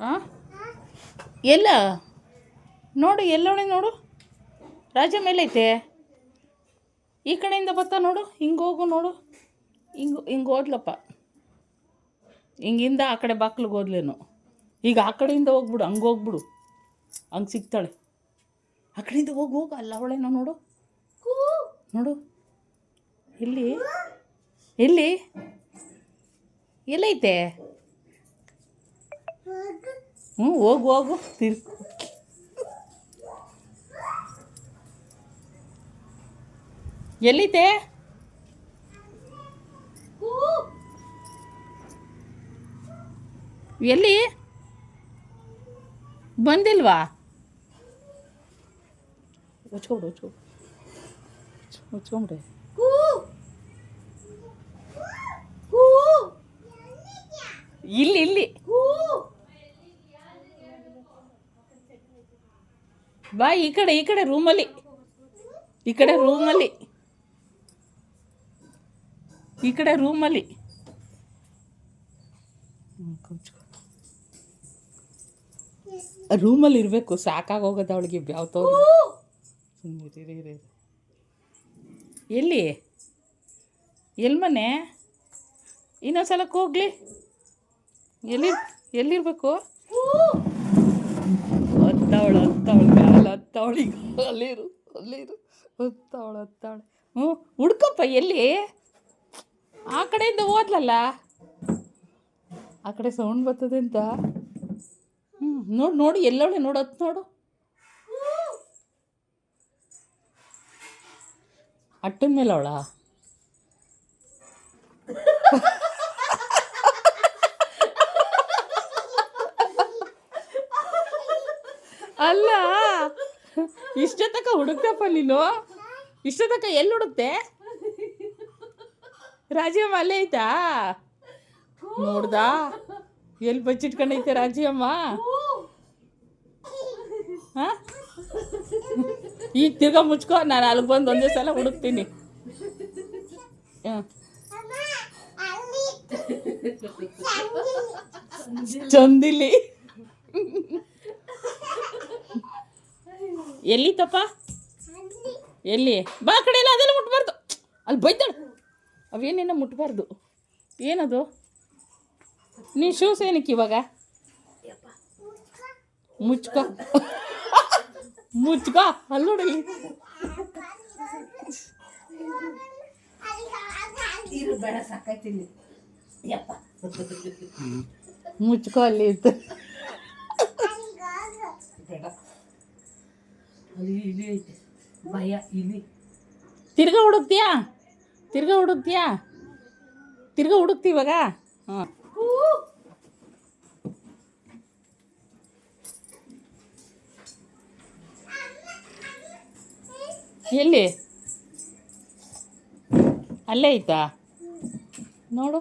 ಹಾಂ ಎಲ್ಲ ನೋಡು ಎಲ್ಲವಳೆ ನೋಡು ರಾಜ ಮೇಲೈತೆ ಈ ಕಡೆಯಿಂದ ಬತ್ತಾ ನೋಡು ಹಿಂಗೆ ಹೋಗು ನೋಡು ಹಿಂಗೆ ಹೋದ್ಲಪ್ಪ ಹಿಂಗಿಂದ ಆ ಕಡೆ ಬಾಕ್ಲಿಗೆ ಹೋದ್ಲೇನು ಈಗ ಆ ಕಡೆಯಿಂದ ಹೋಗ್ಬಿಡು ಹಂಗೆ ಹೋಗ್ಬಿಡು ಹಂಗೆ ಸಿಗ್ತಾಳೆ ಆ ಕಡೆಯಿಂದ ಹೋಗು ಅಲ್ಲ ಅವಳೇನೋ ನೋಡು ನೋಡು ಎಲ್ಲಿ ಎಲ್ಲಿ ಎಲ್ಲೈತೆ ಹೋಗು ಹೋಗು ಎಲ್ಲಿದೆ ಎಲ್ಲಿ ಬಂದಿಲ್ವಾ ಮುಚ್ಕೊಂಬಿಡ್ರಿ ಇಲ್ಲಿ ಬಾ ಈ ಕಡೆ ರೂಮಲ್ಲಿ ಈ ಕಡೆ ರೂಮಲ್ಲಿ ರೂಮಲ್ಲಿ ಇರಬೇಕು ಸಾಕಾಗೋಗದ ಅವಳಿಗೆ ಬ್ಯಾವ್ತೋ ಎಲ್ಲಿ ಮನೆ ಇನ್ನೊಂದ್ಸಲಕ್ಕೆ ಹೋಗ್ಲಿ ಎಲ್ಲಿರ್ಬೇಕು ಹತ್ತವಳಿಗೆ ಅಲ್ಲಿರು ಹತ್ತಾವಳೆ ಹುಡ್ಕಪ್ಪ ಎಲ್ಲಿ ಆ ಕಡೆಯಿಂದ ಹೋದ್ಲಲ್ಲ ಆ ಕಡೆ ಸೌಂಡ್ ಬರ್ತದೆ ಅಂತ ನೋಡು ಎಲ್ಲವಳೆ ನೋಡು ನೋಡು ಅಟ್ಟನ ಮೇಲೆ ಅವಳ ಅಲ್ಲ ಇಷ್ಟೊತ್ತಕ ಹುಡುಕ್ತಪ್ಪ ನೀನು ಇಷ್ಟೊತ್ತಕ ಎಲ್ಲಿ ಹುಡುಕ್ತೆ ರಾಜಿಯಮ್ಮ ಅಲ್ಲೇ ಐತಾ ನೋಡ್ದಾ ಎಲ್ಲಿ ಬಚ್ಚಿಟ್ಕೊಂಡೈತೆ ರಾಜಿಯಮ್ಮ ಹಾಂ ಈಗ ತಿರ್ಗಾ ಮುಚ್ಕೋ ನಾನು ಅಲ್ಲಿಗೆ ಬಂದು ಒಂದೇ ಸಲ ಹುಡುಕ್ತೀನಿ ಚಂದಿಲಿ ಎಲ್ಲಿತ್ತಪ್ಪ ಎಲ್ಲಿ ಬಾ ಕಡೆ ಎಲ್ಲ ಅದೆಲ್ಲ ಮುಟ್ಬಾರ್ದು ಅಲ್ಲಿ ಬೈತಾಳು ಅವೇನೇನೋ ಮುಟ್ಬಾರ್ದು ಏನದು ನೀನು ಶೂಸ್ ಏನಕ್ಕೆ ಇವಾಗ ಮುಚ್ಕೋ ಅಲ್ಲಿ ನೋಡಲಿ ಮುಚ್ಕೋ ಅಲ್ಲಿ ಇತ್ತು ಭಯ ಇಲ್ಲಿ ತಿರ್ಗಾ ಹುಡುಕ್ತಿ ಇವಾಗ ಹಾಂ ಎಲ್ಲಿ ಅಲ್ಲೇ ಐತಾ ನೋಡು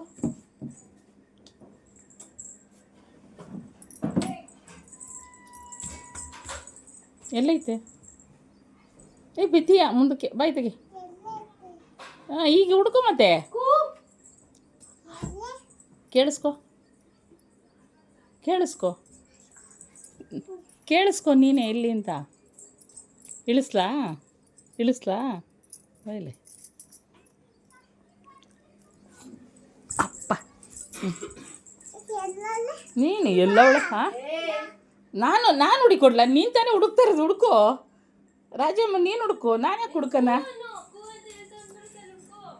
ಎಲ್ಲೈತೆ ಬಿದ್ದೀಯಾ ಮುಂದಕ್ಕೆ ಬಾಯ್ ತೆಗಿ ಹಾಂ ಈಗ ಹುಡ್ಕೊ ಮತ್ತೆ ಕೇಳಿಸ್ಕೊ ನೀನೇ ಎಲ್ಲಿ ಅಂತ ಇಳಿಸ್ಲಾ ಬಾಯ್ಲೆ ಅಪ್ಪ ನೀನು ಎಲ್ಲವಳ ಹಾಂ ನಾನು ಹುಡುಕೊಡ್ಲ ನೀನು ತಾನೇ ಹುಡುಕ್ತಾ ಇರೋದು ಹುಡುಕೋ ರಾಜಮ್ಮ ನೀನು ಹುಡುಕು ನಾನೇ ಹುಡುಕನ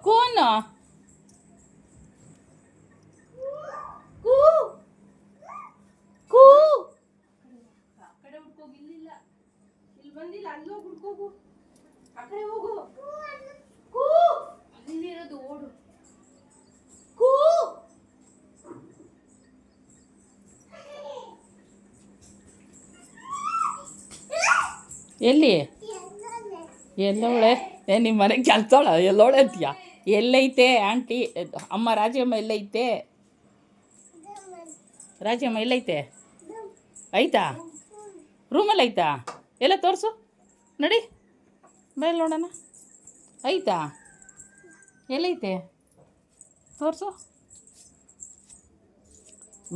ಕೋನು ಎಲ್ಲಿ ಎಲ್ಲವಳೆ ನಿಮ್ಮ ಮನೆಗೆ ಕೆಲಸವಳ ಎಲ್ಲವಳೆ ಅಂತೀಯ ಎಲ್ಲೈತೆ ಆಂಟಿ ಅಮ್ಮ ರಾಜಮ್ಮ ಎಲ್ಲೈತೆ ರಾಜಮ್ಮ ಎಲ್ಲೈತೆ ಐತಾ ರೂಮಲ್ಲಿ ಐತಾ ಎಲ್ಲ ತೋರಿಸು ನಡಿ ಮೇಲೆ ನೋಡೋಣ ಐತಾ ಎಲ್ಲೈತೆ ತೋರಿಸು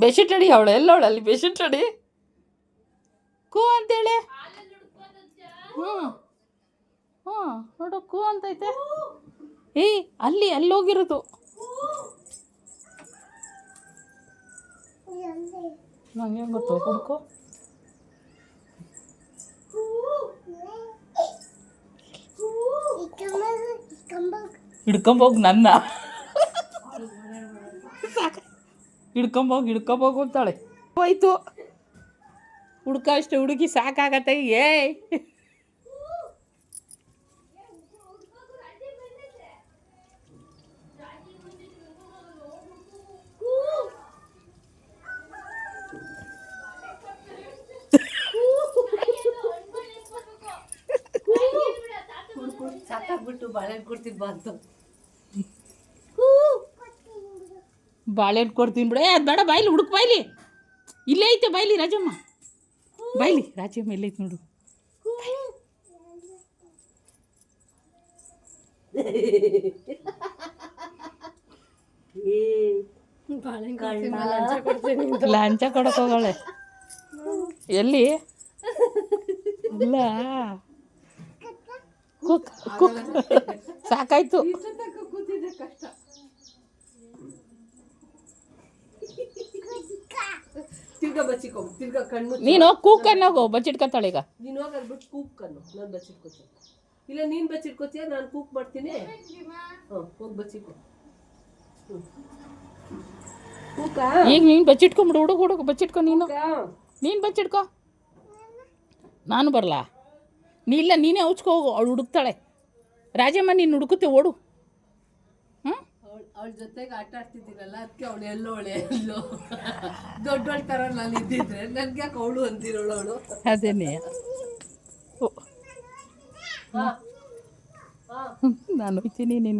ಬೆಡ್ಶೀಟ್ ಅಡಿ ಅವಳು ಎಲ್ಲವಳು ಅಲ್ಲಿ ಬೆಡ್ಶೀಟ್ ಅಡಿ ಕೂ ಅಂತೇಳಿ. ಹ್ಞೂ ಹ್ಞೂ ನೋಡು ಕೂ ಅಂತೈತೆ. ಏಯ್ ಅಲ್ಲಿ ಹೋಗಿರೋದು. ನಂಗೆ ಹೆಂಗೆ ಗೊತ್ತು ಹುಡ್ಕೋ. ಹಿಡ್ಕೊಂಬೋಗಿ ನನ್ನ ಹಿಡ್ಕೊಂಬೋಗಿ ಅಂತಾಳೆ. ಹೋಯ್ತು ಹುಡ್ಕ ಅಷ್ಟೇ ಹುಡುಗಿ ಸಾಕಾಗತ್ತೆ. ಏಯ್ ಸಾಕಾಗ್ಬಿಟ್ಟು ಬಾಳೆಹಣ್ಣು ಕೊಡ್ತೀನಿ ಬಂತು. ಬಾಳೆಹಣ್ಣು ಕೊಡ್ತೀನಿ ಬಿಡ. ಅದು ಬೇಡ, ಬಾಯ್ಲಿ ಹುಡುಕ್, ಬಾಯ್ಲಿ ಇಲ್ಲೇ ಐತೆ, ಬಾಯ್ಲಿ ರಾಜಮ್ಮ, ಬಾಯ್ಲಿ ರಾಜಮ್ಮ ಎಲ್ಲೈತೆ ನೋಡು. ಲಂಚ ಕೊಡಕ್ ಹೋಗಳೆ. ಎಲ್ಲಿ ಇಲ್ಲ ಸಾಕಾಯ್ತು. ತಿರ್ಗಾ ಬಚ್ಚಿಕೊ, ತಿರ್ಗಾ ಕಣ್ಣು ನೀನು ಕೂಕನ್ನೋಗು ಬಚ್ಚಿಟ್ಕೊತಾಳೆ. ಈಗ ನೀನು ಹೋಗಿ ಅದ್ಬಿಟ್ಟು ಕೂಕ್ಕನ್ನು ನಾನು ಬಚ್ಚಿಟ್ಕೊತೀನಿ. ಇಲ್ಲ ನೀನು ಬಚ್ಚಿಟ್ಕೊತೀಯ, ನಾನು ಕೂಕ್ ಮಾಡ್ತೀನಿ. ಹೋಗಿ ಬಚ್ಚಿಕೊ. ಈಗ ನೀನು ಬಚ್ಚಿಟ್ಕೊಂಬಿಡು. ಹುಡುಗ ಬಚ್ಚಿಟ್ಕೊ. ನೀನು ಬಚ್ಚಿಟ್ಕೊ. ನಾನು ಬರಲಾ? ನೀ ಇಲ್ಲ, ನೀನೇ ಹೌಚ್ಕೊ ಹೋಗು. ಅವಳು ಹುಡುಕ್ತಾಳೆ. ರಾಜಮ್ಮ ನೀನು ಹುಡುಕುತ್ತೆ, ಓಡು. ಅವಳ ಜೊತೆಗೆ ಆಟ ಆಡ್ತಿದ್ದೀರಲ್ಲ, ಅದಕ್ಕೆ ಅವಳು ಎಲ್ಲೋ ದೊಡ್ಡವಳ ಥರ ನಾನು ಇದ್ದಿದ್ರೆ ನನಗೆ ಯಾಕೆ ಅವಳು ಅಂತಿರೋಳು ಅವಳು. ಅದೇನೇ ನಾನು ಹೋಗ್ತೀನಿ. ನೀನು